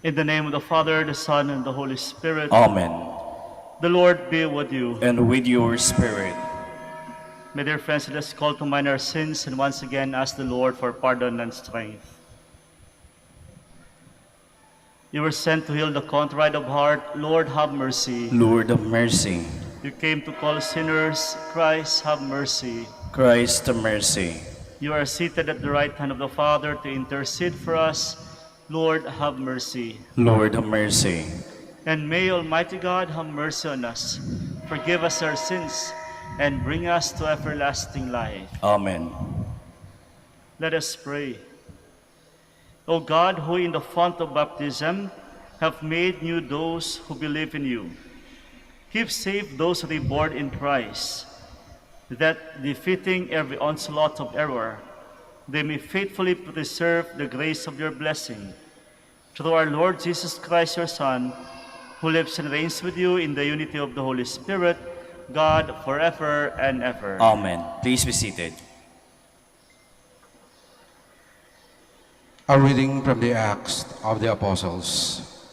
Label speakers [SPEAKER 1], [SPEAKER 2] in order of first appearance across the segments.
[SPEAKER 1] In the name of the Father, the Son, and the Holy Spirit.
[SPEAKER 2] Amen.
[SPEAKER 1] The Lord be with you.
[SPEAKER 2] And with your spirit.
[SPEAKER 1] My dear friends, let us call to mind our sins and once again ask the Lord for pardon and strength. You were sent to heal the contrite of heart. Lord, have mercy.
[SPEAKER 2] Lord of mercy.
[SPEAKER 1] You came to call sinners. Christ, have mercy.
[SPEAKER 2] Christ, have mercy.
[SPEAKER 1] You are seated at the right hand of the Father to intercede for us. Lord, have mercy.
[SPEAKER 2] Lord, have mercy.
[SPEAKER 1] And may Almighty God have mercy on us, forgive us our sins, and bring us to everlasting life.
[SPEAKER 2] Amen.
[SPEAKER 1] Let us pray. O God, who in the font of baptism have made new those who believe in you, keep safe those reborn in Christ, that defeating every onslaught of error, they may faithfully preserve the grace of your blessing. Through our Lord Jesus Christ, your Son, who lives and reigns with you in the unity of the Holy Spirit, God, forever and ever.
[SPEAKER 2] Amen. Please be seated.
[SPEAKER 3] A reading from the Acts of the Apostles.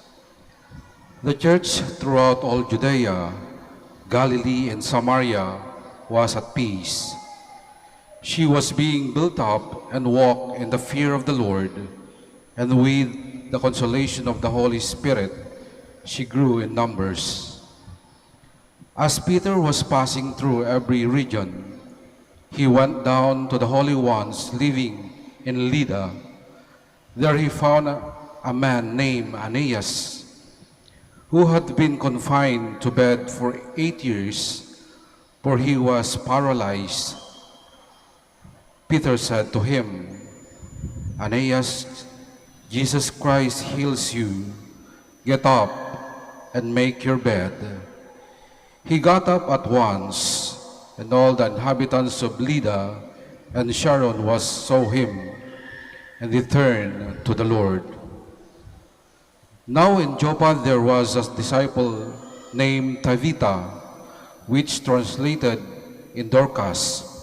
[SPEAKER 3] The church throughout all Judea, Galilee, and Samaria was at peace. She was being built up and walked in the fear of the Lord, and with the consolation of the Holy Spirit, she grew in numbers. As Peter was passing through every region, he went down to the holy ones living in Lydda. There he found a man named Aeneas, who had been confined to bed for 8 years, for he was paralyzed. Peter said to him, Aeneas, Jesus Christ heals you. Get up and make your bed. He got up at once, and all the inhabitants of Lydda and Sharon saw him, and they turned to the Lord. Now in Joppa there was a disciple named Tabitha, which translated in Dorcas.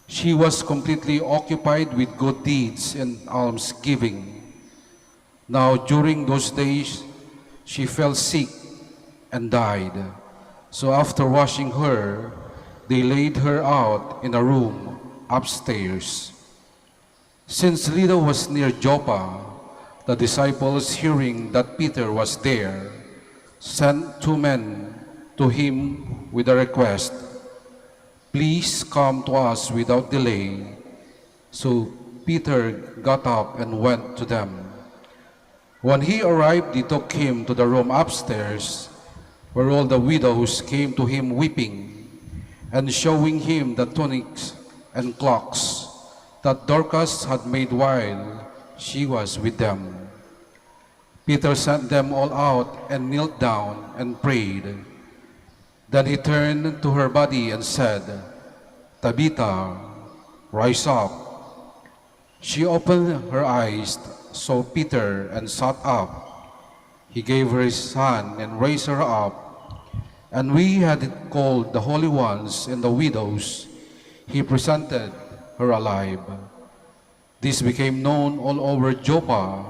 [SPEAKER 3] She was completely occupied with good deeds and almsgiving. Now during those days she fell sick and died. So after washing her, they laid her out in a room upstairs. Since Lydda was near Joppa, the disciples, hearing that Peter was there, sent 2 men to him with a request, Please come to us without delay. So Peter got up and went to them. When he arrived, they took him to the room upstairs, where all the widows came to him weeping, and showing him the tunics and cloaks that Dorcas had made while she was with them. Peter sent them all out and knelt down and prayed. Then he turned to her body and said, Tabitha, rise up. She opened her eyes, saw Peter, and sat up. He gave her his hand and raised her up. And when he had called the holy ones and the widows, he presented her alive. This became known all over Joppa,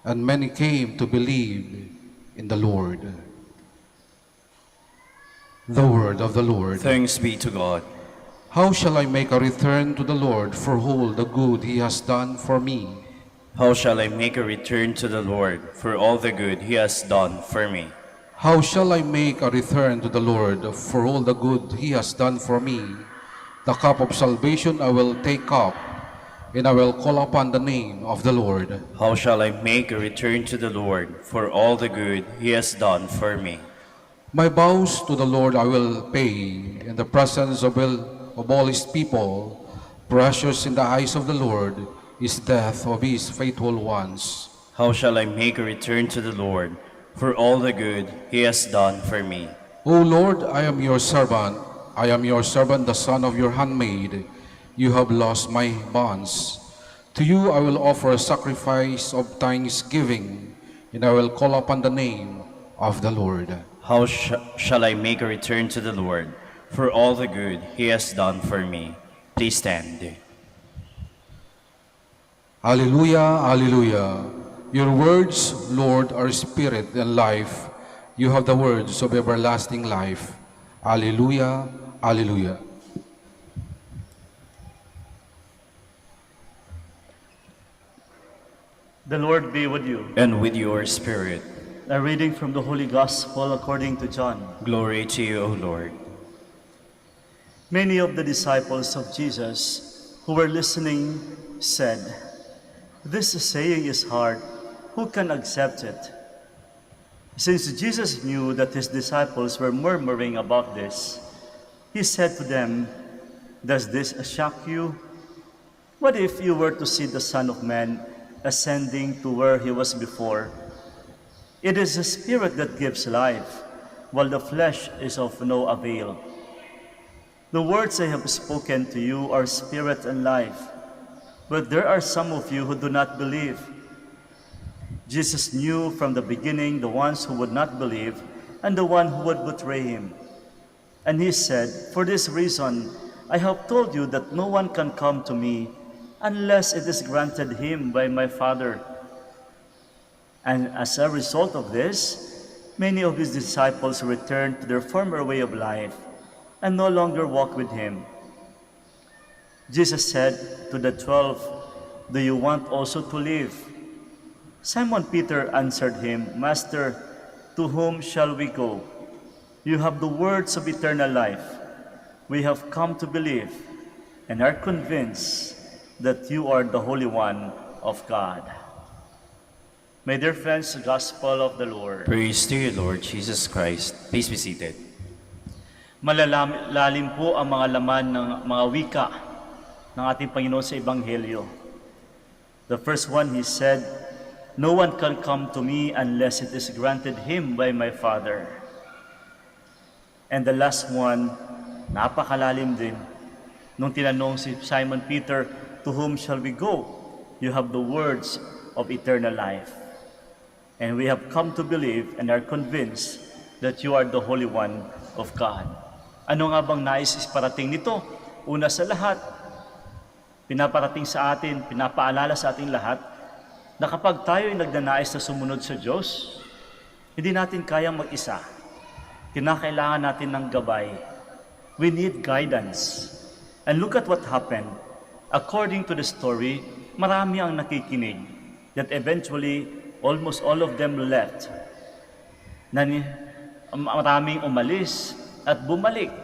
[SPEAKER 3] and many came to believe in the Lord. The word of the Lord.
[SPEAKER 2] Thanks be to God.
[SPEAKER 3] How shall I make a return to the Lord for all the good he has done for me?
[SPEAKER 2] How shall I make a return to the Lord for all the good he has done for me?
[SPEAKER 3] How shall I make a return to the Lord for all the good he has done for me? The cup of salvation I will take up, and I will call upon the name of the Lord.
[SPEAKER 2] How shall I make a return to the Lord for all the good he has done for me?
[SPEAKER 3] My vows to the Lord I will pay in the presence of all his people. Precious in the eyes of the Lord is death of his faithful ones.
[SPEAKER 2] How shall I make a return to the Lord for all the good he has done for me?
[SPEAKER 3] O Lord, I am your servant. I am your servant, the son of your handmaid. You have lost my bonds. To you I will offer a sacrifice of thanksgiving, and I will call upon the name of the Lord.
[SPEAKER 2] How shall I make a return to the Lord for all the good he has done for me? Please stand.
[SPEAKER 3] Alleluia, alleluia. Your words, Lord, are spirit and life. You have the words of everlasting life. Alleluia, alleluia.
[SPEAKER 1] The Lord be with you.
[SPEAKER 2] And with your spirit.
[SPEAKER 1] A reading from the Holy Gospel according to John.
[SPEAKER 2] Glory to you, O Lord.
[SPEAKER 1] Many of the disciples of Jesus who were listening said, "This saying is hard. Who can accept it?" Since Jesus knew that his disciples were murmuring about this, he said to them, "Does this shock you? What if you were to see the Son of Man ascending to where he was before? It is the Spirit that gives life, while the flesh is of no avail. The words I have spoken to you are spirit and life, but there are some of you who do not believe." Jesus knew from the beginning the ones who would not believe and the one who would betray him. And he said, "For this reason, I have told you that no one can come to me unless it is granted him by my Father." And as a result of this, many of his disciples returned to their former way of life and no longer walked with him. Jesus said to the 12, "Do you want also to live?" Simon Peter answered him, "Master, to whom shall we go? You have the words of eternal life. We have come to believe and are convinced that you are the Holy One of God." My dear friends, the Gospel of the Lord.
[SPEAKER 2] Praise to you, Lord Jesus Christ. Please be seated.
[SPEAKER 1] Malalalim po ang mga laman ng mga wika ng ating Panginoon sa Ebanghelyo. The first one, he said, "No one can come to me unless it is granted him by my Father." And the last one, napakalalim din. Nung tinanong si Simon Peter, "To whom shall we go? You have the words of eternal life. And we have come to believe and are convinced that you are the Holy One of God." Ano nga bang nais parating nito? Una sa lahat, pinaparating sa atin, pinapaalala sa ating lahat, na kapag tayo ay nagnanais na sumunod sa Diyos, hindi natin kayang mag-isa. Kinakailangan natin ng gabay. We need guidance. And look at what happened. According to the story, marami ang nakikinig that eventually almost all of them left. Maraming umalis at bumalik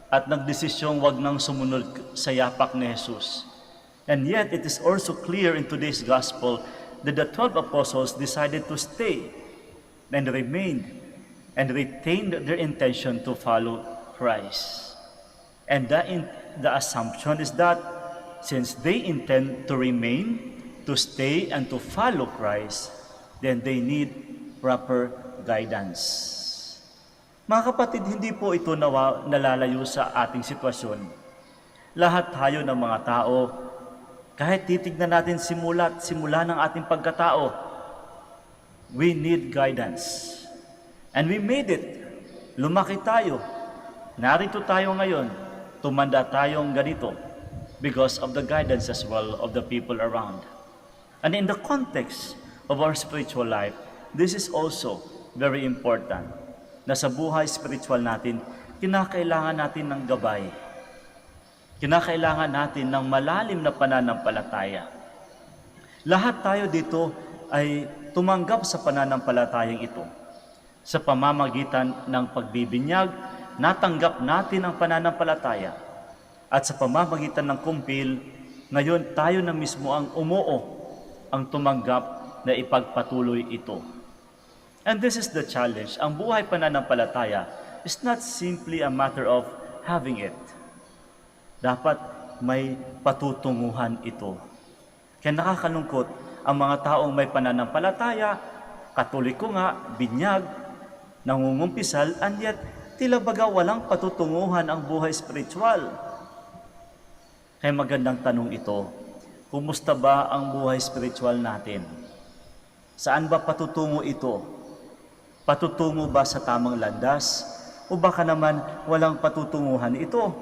[SPEAKER 1] at nagdesisyong wag nang sumunod sa yapak ni Jesus. And yet, it is also clear in today's gospel that the 12 apostles decided to stay and remained and retained their intention to follow Christ. And the assumption is that since they intend to remain, to stay, and to follow Christ, then they need proper guidance. Mga kapatid, hindi po ito nalalayo sa ating sitwasyon. Lahat tayo ng mga tao, kahit titignan natin simula ng ating pagkatao, we need guidance. And we made it. Lumaki tayo. Narito tayo ngayon. Tumanda tayong ganito because of the guidance as well of the people around. And in the context of our spiritual life, this is also very important. Na sa buhay spiritual natin, kinakailangan natin ng gabay. Kinakailangan natin ng malalim na pananampalataya. Lahat tayo dito ay tumanggap sa pananampalatayang ito. Sa pamamagitan ng pagbibinyag, natanggap natin ang pananampalataya. At sa pamamagitan ng kumpil, ngayon tayo na mismo ang umuo, ang tumanggap na ipagpatuloy ito. And this is the challenge. Ang buhay pananampalataya is not simply a matter of having it. Dapat may patutunguhan ito. Kaya nakakalungkot ang mga taong may pananampalataya, Katoliko nga, binyag, nangungumpisal, and yet tila baga walang patutunguhan ang buhay spiritual. Kaya magandang tanong ito, kumusta ba ang buhay spiritual natin? Saan ba patutungo ito? Patutungo ba sa tamang landas? O baka naman walang patutunguhan ito?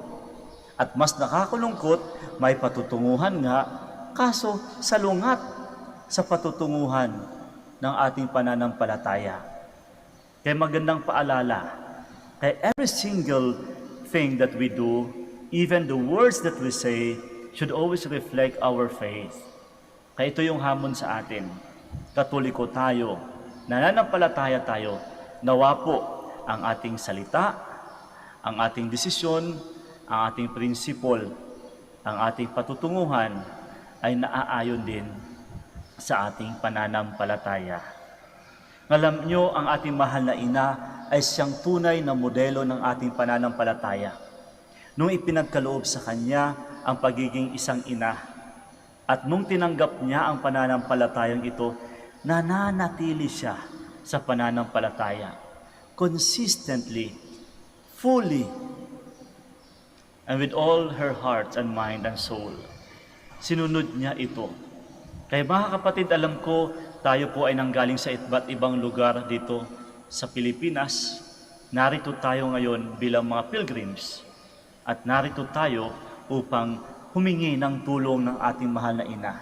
[SPEAKER 1] At mas nakakalungkot, may patutunguhan nga, kaso salungat. sa patutunguhan ng ating pananampalataya. Kaya magandang paalala, kaya every single thing that we do, even the words that we say, should always reflect our faith. Kaya ito yung hamon sa atin. Katoliko tayo, nananampalataya tayo, nawa po ang ating salita, ang ating desisyon, ang ating prinsipol, ang ating patutunguhan ay naaayon din sa ating pananampalataya. Alam nyo, ang ating mahal na ina ay siyang tunay na modelo ng ating pananampalataya. Nung ipinagkaloob sa kanya ang pagiging isang ina, at nung tinanggap niya ang pananampalatayang ito, nananatili siya sa pananampalataya. Consistently, fully, and with all her heart and mind and soul. Sinunod niya ito. Kaya mga kapatid, alam ko, tayo po ay nanggaling sa iba't ibang lugar dito sa Pilipinas. Narito tayo ngayon bilang mga pilgrims. At narito tayo upang humingi ng tulong ng ating mahal na ina.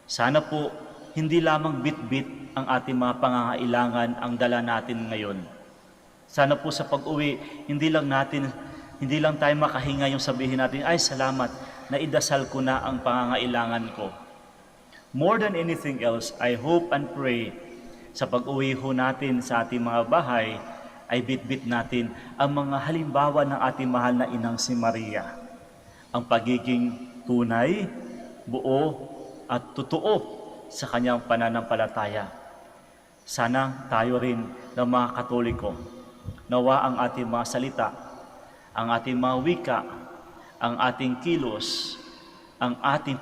[SPEAKER 1] Sana po, hindi lamang bit-bit ang ating mga pangangailangan ang dala natin ngayon. Sana po sa pag-uwi, hindi lang tayo makahinga yung sabihin natin, ay salamat, naidasal ko na ang pangangailangan ko. More than anything else, I hope and pray sa pag-uwi ho natin sa ating mga bahay, ay bit-bit natin ang mga halimbawa ng ating mahal na inang si Maria. Ang pagiging tunay, buo, at totoo sa kanyang pananampalataya. Sana tayo rin ng mga Katoliko, nawa ang ating mga salita, ang ating mga wika, ang ating kilos, ang ating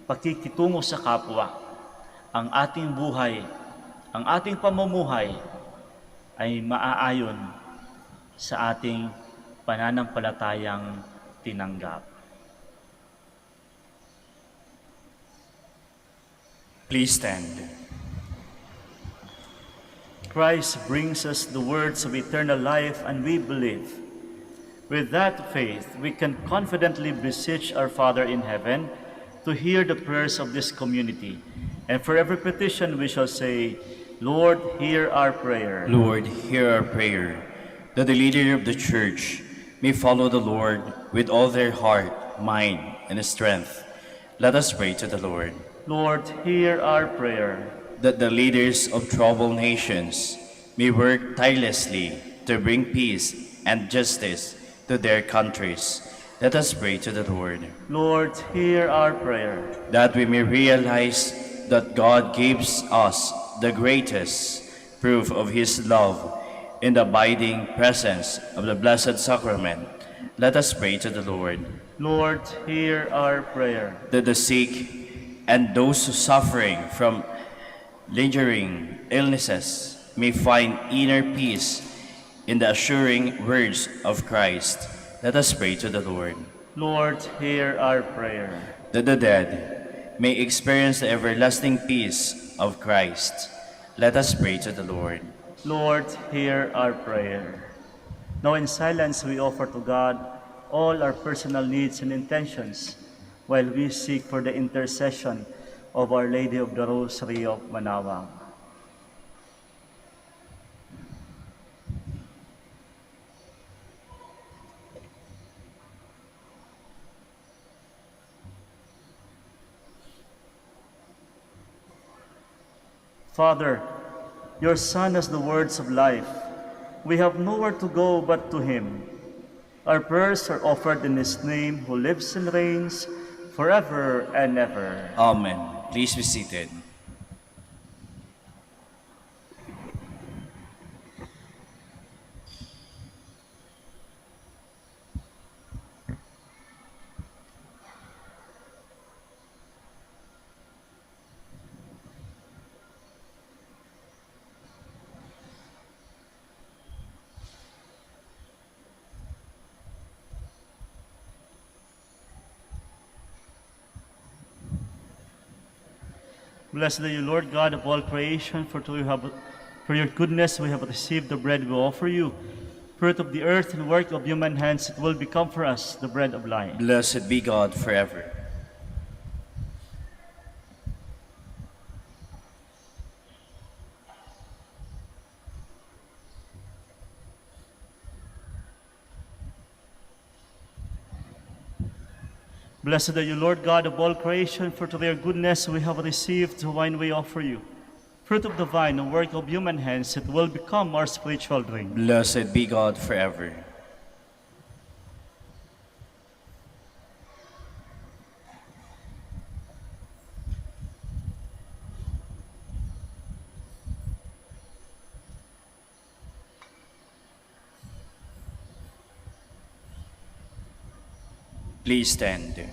[SPEAKER 1] pakikitungo sa kapwa, ang ating buhay, ang ating pamumuhay ay maaayon sa ating pananampalatayang tinanggap.
[SPEAKER 2] Please stand.
[SPEAKER 1] Christ brings us the words of eternal life, and we believe. With that faith, we can confidently beseech our Father in heaven to hear the prayers of this community. And for every petition we shall say, Lord, hear our prayer.
[SPEAKER 2] Lord, hear our prayer, that the leader of the Church may follow the Lord with all their heart, mind, and strength. Let us pray to the Lord.
[SPEAKER 1] Lord, hear our prayer.
[SPEAKER 2] That the leaders of troubled nations may work tirelessly to bring peace and justice to their countries. Let us pray to the Lord.
[SPEAKER 1] Lord, hear our prayer.
[SPEAKER 2] That we may realize that God gives us the greatest proof of His love in the abiding presence of the Blessed Sacrament. Let us pray to the Lord.
[SPEAKER 1] Lord, hear our prayer.
[SPEAKER 2] That the sick and those suffering from lingering illnesses may find inner peace in the assuring words of Christ. Let us pray to the Lord.
[SPEAKER 1] Lord, hear our prayer.
[SPEAKER 2] That the dead may experience the everlasting peace of Christ. Let us pray to the Lord.
[SPEAKER 1] Lord, hear our prayer. Now in silence we offer to God all our personal needs and intentions while we seek for the intercession of Our Lady of the Rosary of Manaoag. Father, your Son has the words of life. We have nowhere to go but to Him. Our prayers are offered in His name, who lives and reigns forever and ever.
[SPEAKER 2] Amen. Please be seated.
[SPEAKER 1] Blessed are you, Lord God of all creation, for your goodness we have received the bread we offer you. Fruit of the earth and work of human hands, it will become for us the bread of life.
[SPEAKER 2] Blessed be God forever.
[SPEAKER 1] Blessed are you, Lord God of all creation, for to their goodness we have received the wine we offer you. Fruit of the vine and work of human hands, it will become our spiritual drink.
[SPEAKER 2] Blessed be God forever. Please stand.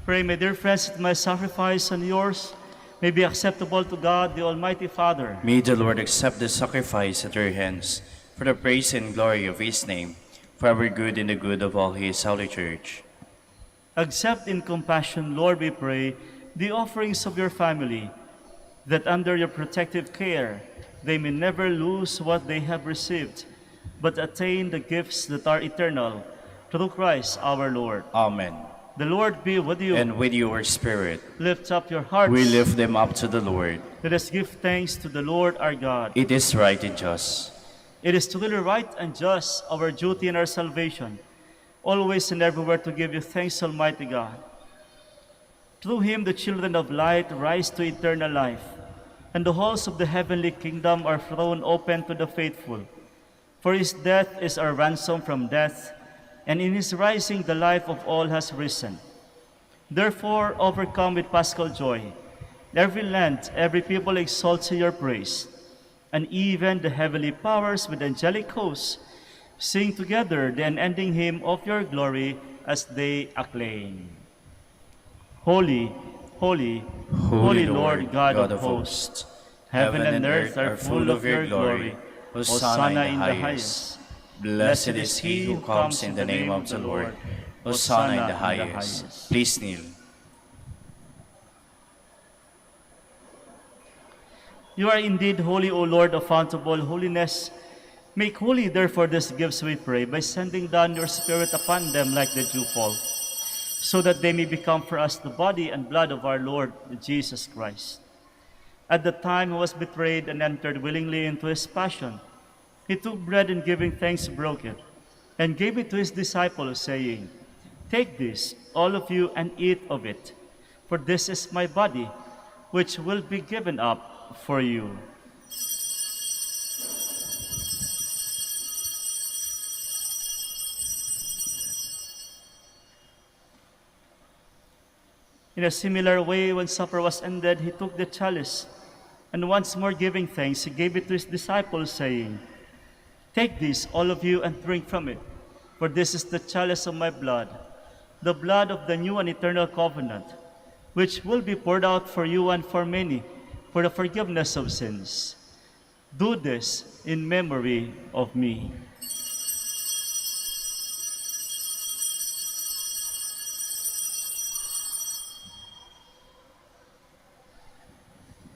[SPEAKER 1] Pray, my dear friends, that my sacrifice and yours may be acceptable to God, the Almighty Father.
[SPEAKER 2] May the Lord accept the sacrifice at your hands for the praise and glory of his name, for our good and the good of all his holy church.
[SPEAKER 1] Accept in compassion, Lord, we pray, the offerings of your family, that under your protective care they may never lose what they have received, but attain the gifts that are eternal, through Christ our Lord.
[SPEAKER 2] Amen.
[SPEAKER 1] The Lord be with you.
[SPEAKER 2] And with your spirit,
[SPEAKER 1] Lift up your hearts.
[SPEAKER 2] we lift them up to the Lord.
[SPEAKER 1] Let us give thanks to the Lord our God.
[SPEAKER 2] It is right and just.
[SPEAKER 1] It is truly right and just, our duty and our salvation, always and everywhere to give you thanks, Almighty God. Through him the children of light rise to eternal life, and the halls of the heavenly kingdom are thrown open to the faithful. For his death is our ransom from death, and in his rising the life of all has risen. Therefore, overcome with paschal joy, every land, every people exalts your praise, and even the heavenly powers with angelic hosts sing together the unending hymn of your glory as they acclaim. Holy, holy, holy Lord God of hosts, heaven and earth are full of your glory. Hosanna in the highest.
[SPEAKER 2] Blessed is he who comes in the name of the Lord. Hosanna in the highest. Please kneel.
[SPEAKER 1] You are indeed holy, O Lord, the fount of all holiness. Make holy, therefore, these gifts, we pray, by sending down your Spirit upon them like the dewfall, so that they may become for us the body and blood of our Lord Jesus Christ. At the time he was betrayed and entered willingly into his passion, he took bread and giving thanks broke it, and gave it to his disciples, saying, Take this, all of you, and eat of it, for this is my body, which will be given up for you. In a similar way, when supper was ended, he took the chalice, and once more giving thanks, he gave it to his disciples, saying, Take this, all of you, and drink from it, for this is the chalice of my blood, the blood of the new and eternal covenant, which will be poured out for you and for many, for the forgiveness of sins. Do this in memory of me.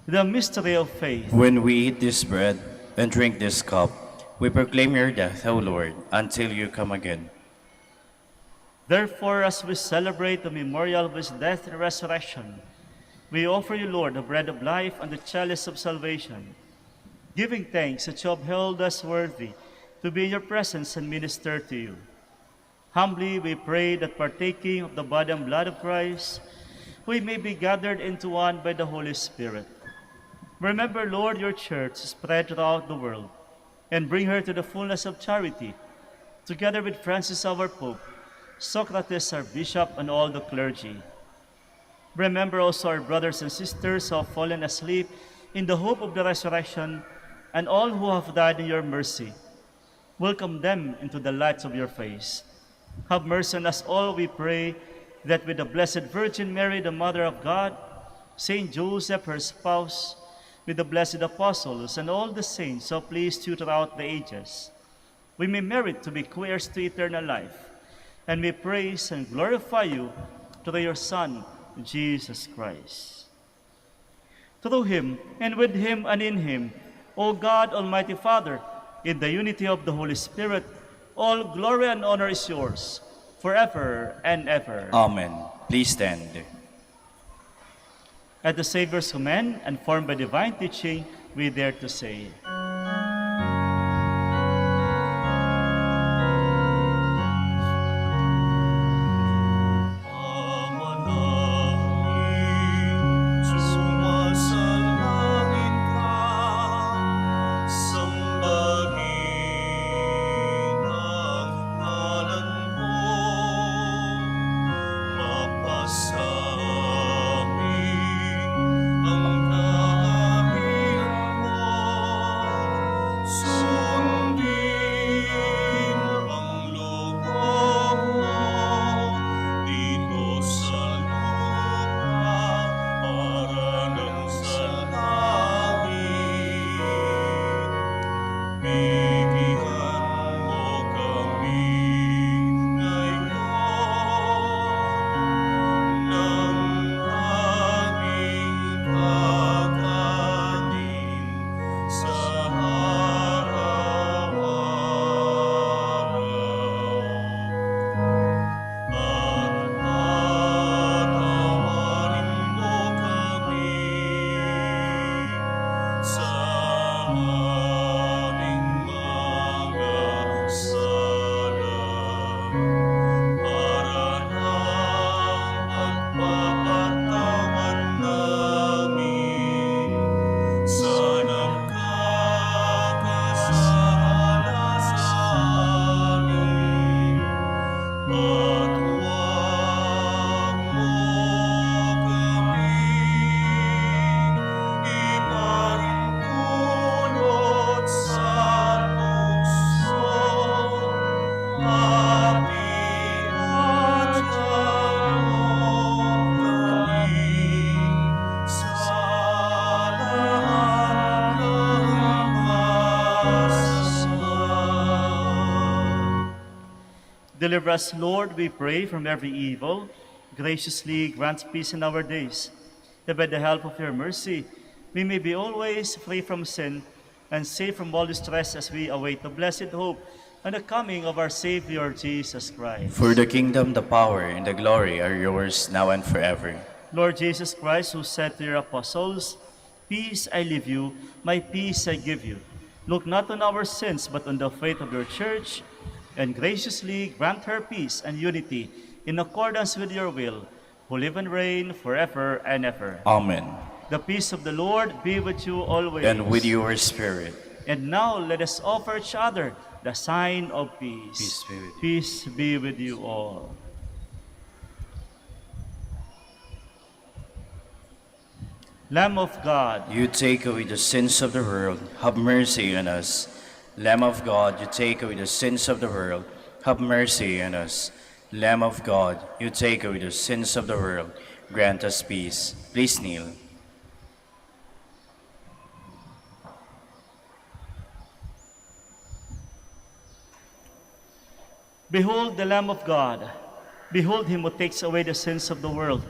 [SPEAKER 1] The mystery of faith.
[SPEAKER 2] When we eat this bread and drink this cup, we proclaim your death, O Lord, until you come again.
[SPEAKER 1] Therefore, as we celebrate the memorial of his death and resurrection, we offer you, Lord, the bread of life and the chalice of salvation, giving thanks that you have held us worthy to be in your presence and minister to you. Humbly we pray that partaking of the body and blood of Christ, we may be gathered into one by the Holy Spirit. Remember, Lord, your church spread throughout the world, and bring her to the fullness of charity, together with Francis our Pope, Socrates our Bishop, and all the clergy. Remember also our brothers and sisters who have fallen asleep in the hope of the resurrection, and all who have died in your mercy. Welcome them into the light of your face. Have mercy on us all, we pray, that with the Blessed Virgin Mary, the Mother of God, Saint Joseph, her spouse, with the blessed apostles and all the saints who have pleased you throughout the ages, we may merit to be co-heirs to eternal life, and may praise and glorify you through your Son, Jesus Christ. Through him, and with him, and in him, O God, Almighty Father, in the unity of the Holy Spirit, all glory and honor is yours, forever and ever.
[SPEAKER 2] Amen. Please stand.
[SPEAKER 1] At the Savior's command, and formed by divine teaching, we dare to say,
[SPEAKER 4] At huwag mo kaming ipahimpulot sa tukso at iadyaw kami sa lahat ng masasama.
[SPEAKER 1] Deliver us, Lord, we pray, from every evil. Graciously grant peace in our days, that by the help of your mercy, we may be always free from sin and safe from all distress as we await the blessed hope and the coming of our Savior, Jesus Christ.
[SPEAKER 2] For the kingdom, the power, and the glory are yours now and forever.
[SPEAKER 1] Lord Jesus Christ, who said to your apostles, "Peace I leave you, my peace I give you," look not on our sins, but on the faith of your church, and graciously grant her peace and unity in accordance with your will, who live and reign forever and ever.
[SPEAKER 2] Amen.
[SPEAKER 1] The peace of the Lord be with you always.
[SPEAKER 2] And with your spirit.
[SPEAKER 1] And now let us offer each other the sign of peace.
[SPEAKER 2] Peace be with you.
[SPEAKER 1] Peace be with you all. Lamb of God,
[SPEAKER 2] You take away the sins of the world, have mercy on us. Lamb of God, you take away the sins of the world, have mercy on us. Lamb of God, you take away the sins of the world, grant us peace. Please kneel.
[SPEAKER 1] behold the Lamb of God. Behold him who takes away the sins of the world.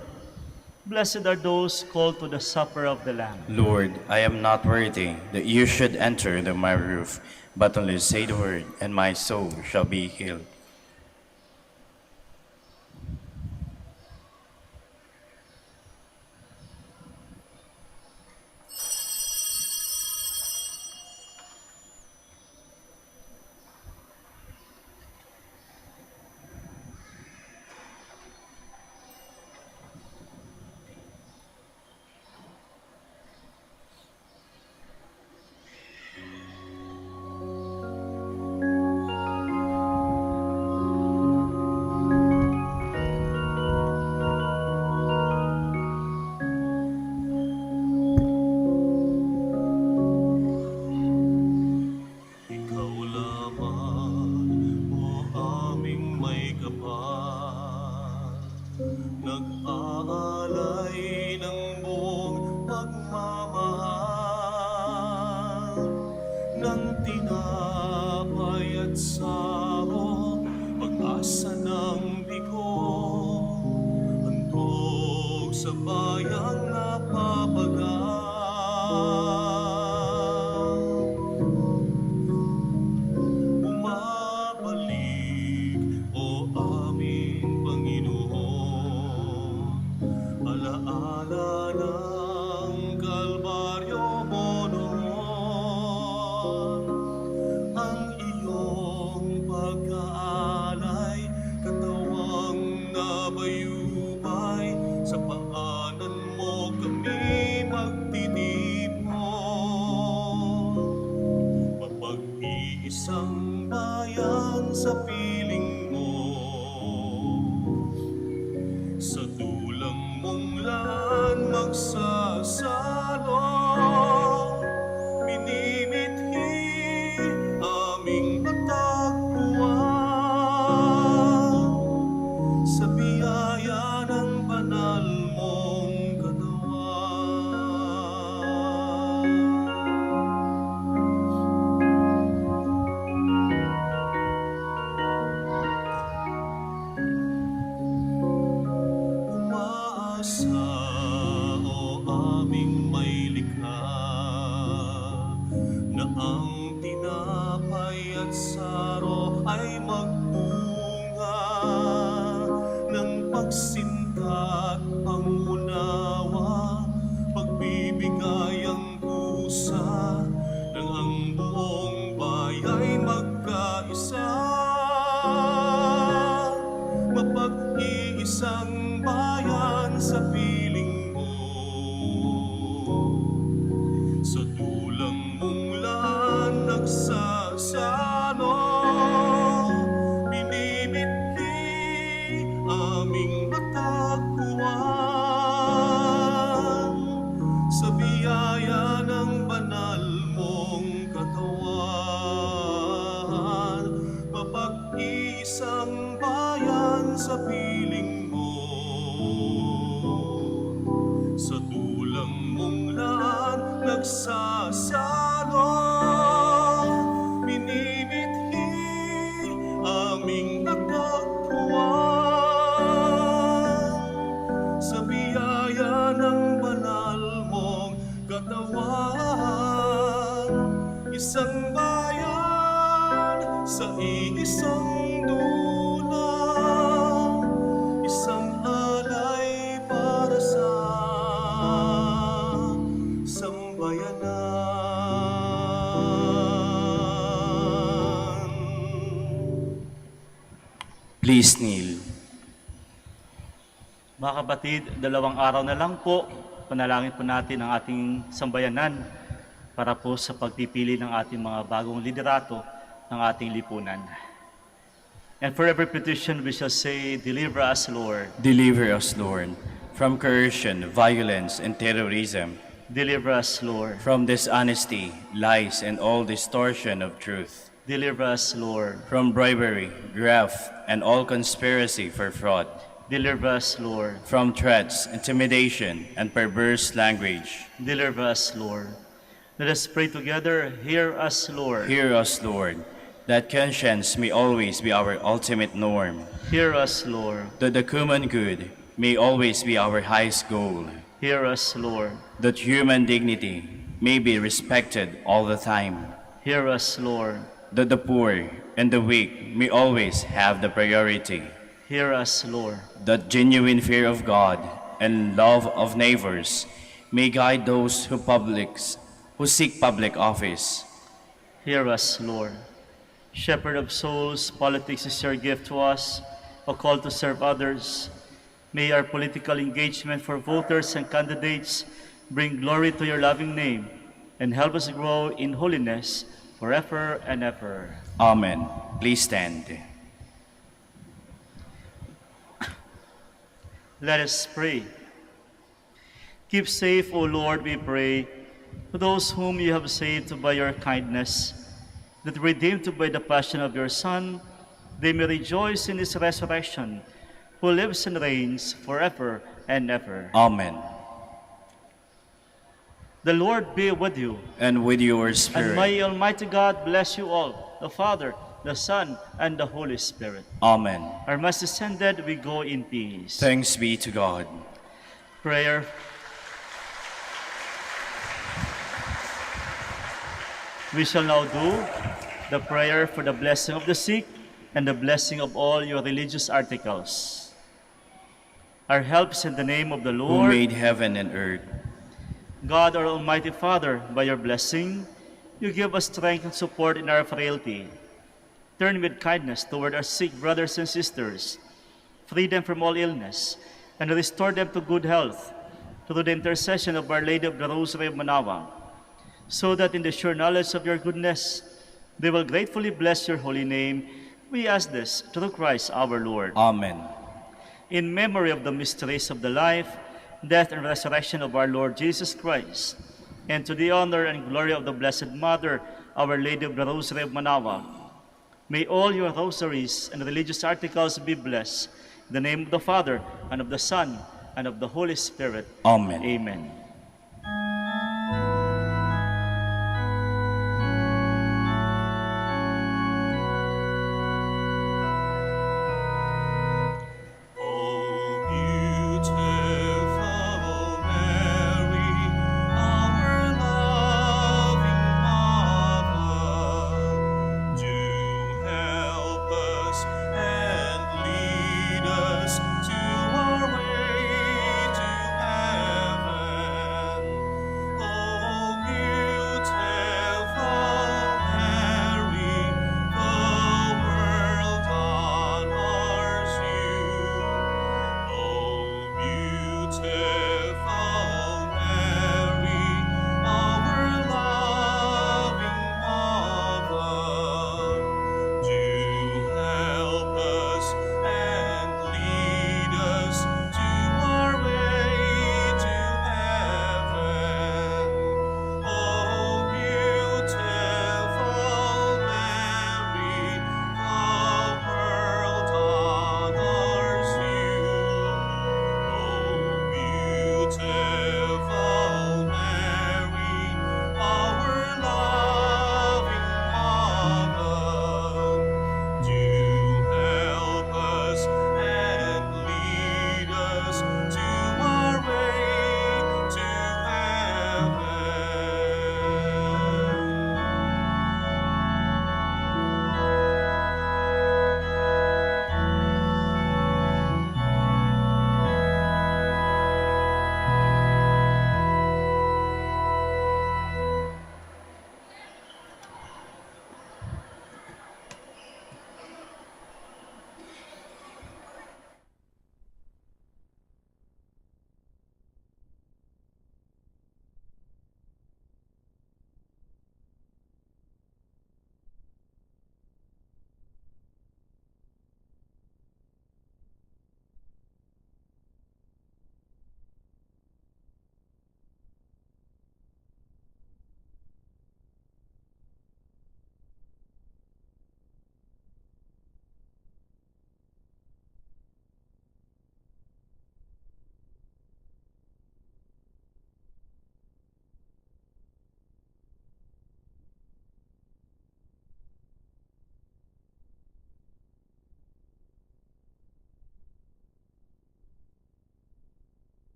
[SPEAKER 1] Blessed are those called to the supper of the Lamb.
[SPEAKER 2] Lord, I am not worthy that you should enter under my roof, but only say the word, and my soul shall be healed.
[SPEAKER 4] Ikaw lamang, o aming may kapal, nag-aalay ng buong pagmamahal, ng tinapay at saro, pag-asa ng bigo, handog sa bayang napapagal. Bumabalik, o aming Panginoon, alaala ng Kalbaryo mo noon, ang iyong pag-aalay, katawang nabayubay, sa paanan mo kami magtitipon. Mapag-iisang bayan sa piling mo, sa dulang mong lan magsasalo, minimithi aming matagpuan, sa biyaya ng banal mong katawan. Umaasa, o aming may likha, na ang tinapay at saro ay magbunga ng pagsinta at pangunawa, pagbibigay ang kusa, nang ang buong bayay magkaisa, mapag-iisang bayan sa piling sa piling mo. Sa tulang mong laan nagsasalo, minimithi aming natagpuan. Sa biyaya ng banal mong katawan, isang bayan sa iisang dulang, isang alay para sa sambayanan.
[SPEAKER 2] Please kneel.
[SPEAKER 1] Mga kapatid, 2 araw na lang po, panalangin po natin ang ating sambayanan para po sa pagpipili ng ating mga bagong liderato ng ating lipunan. And for every petition, we shall say, Deliver us, Lord.
[SPEAKER 2] Deliver us, Lord, from coercion, violence, and terrorism,
[SPEAKER 1] Deliver us, Lord.
[SPEAKER 2] from dishonesty, lies, and all distortion of truth,
[SPEAKER 1] Deliver us, Lord.
[SPEAKER 2] from bribery, graft, and all conspiracy for fraud,
[SPEAKER 1] Deliver us, Lord.
[SPEAKER 2] from threats, intimidation, and perverse language.
[SPEAKER 1] Deliver us, Lord. Let us pray together. Hear us, Lord.
[SPEAKER 2] Hear us, Lord, that conscience may always be our ultimate norm,
[SPEAKER 1] Hear us, Lord.
[SPEAKER 2] that the common good may always be our highest goal,
[SPEAKER 1] Hear us, Lord.
[SPEAKER 2] that human dignity may be respected all the time,
[SPEAKER 1] Hear us, Lord.
[SPEAKER 2] that the poor and the weak may always have the priority,
[SPEAKER 1] Hear us, Lord.
[SPEAKER 2] that genuine fear of God and love of neighbors may guide those who seek public office.
[SPEAKER 1] Hear us, Lord. Shepherd of souls, politics is your gift to us, a call to serve others. May our political engagement for voters and candidates bring glory to your loving name and help us grow in holiness forever and ever.
[SPEAKER 2] Amen. Please stand.
[SPEAKER 1] Let us pray. Keep safe, O Lord, we pray, those whom you have saved by your kindness, that redeemed by the passion of your Son, they may rejoice in his resurrection, who lives and reigns forever and ever.
[SPEAKER 2] Amen.
[SPEAKER 1] The Lord be with you,
[SPEAKER 2] And with your
[SPEAKER 1] and
[SPEAKER 2] spirit.
[SPEAKER 1] may Almighty God bless you all, the Father, the Son, and the Holy Spirit.
[SPEAKER 2] Amen.
[SPEAKER 1] Our Mass is ended, we go in peace.
[SPEAKER 2] Thanks be to God.
[SPEAKER 1] Prayer. We shall now do the prayer for the blessing of the sick and the blessing of all your religious articles. Our help is in the name of the
[SPEAKER 2] Who
[SPEAKER 1] Lord.
[SPEAKER 2] made heaven and earth.
[SPEAKER 1] God, our Almighty Father, by your blessing, you give us strength and support in our frailty. Turn with kindness toward our sick brothers and sisters, free them from all illness, and restore them to good health through the intercession of Our Lady of the Rosary of Manaoag, so that in the sure knowledge of your goodness, they will gratefully bless your holy name. We ask this through Christ our Lord.
[SPEAKER 2] Amen.
[SPEAKER 1] In memory of the mysteries of the life, death, and resurrection of our Lord Jesus Christ, and to the honor and glory of the Blessed Mother, Our Lady of the Rosary of Manaoag, may all your rosaries and religious articles be blessed. In the name of the Father, and of the Son, and of the Holy Spirit.
[SPEAKER 2] Amen.
[SPEAKER 1] Amen.